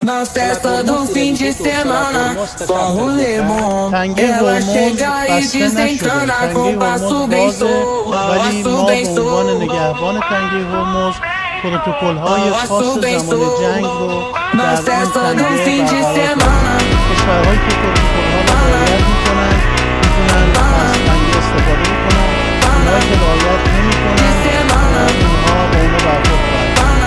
Na festa do fim de semana, só rolê bom. Ela chega e desencana com passo bem ولی ما به عنوان نگهبان تنگه هرمز پروتکل‌های خاص زمان جنگ رو در این تنگه برقرار کردیم. کشورهایی که پروتکل‌ها رو رعایت می‌کنن میتونن از تنگه استفاده بکنن. اونهایی که رعایت نمی‌کنن اونها با اونها برخورد خواهد کرد.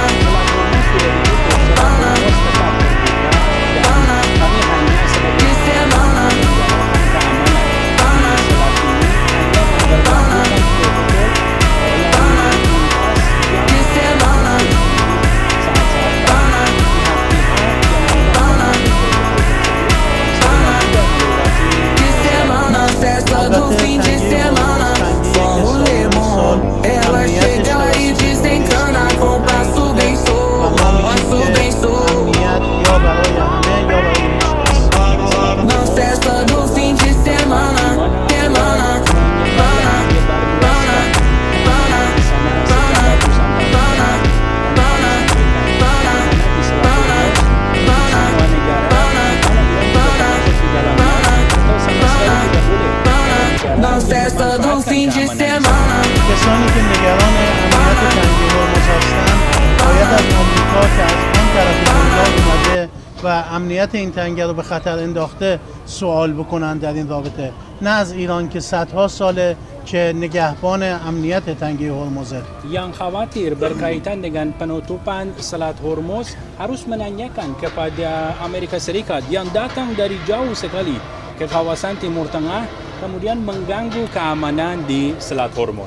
کسانی که نگران امنیت تنگه هرمز هستند باید از آمریکا که از آن طرف دنیا اومده و امنیت این تنگه رو به خطر انداخته سوال بکنند در این رابطه، نه از ایران که صدها ساله که nigahban امنیت تنگه هرمز. Yang khawatir berkaitan dengan penutupan Selat Hormuz harus menanyakan kepada Amerika Serikat yang datang dari jauh sekali ke kawasan Timur Tengah kemudian mengganggu keamanan di Selat Hormuz.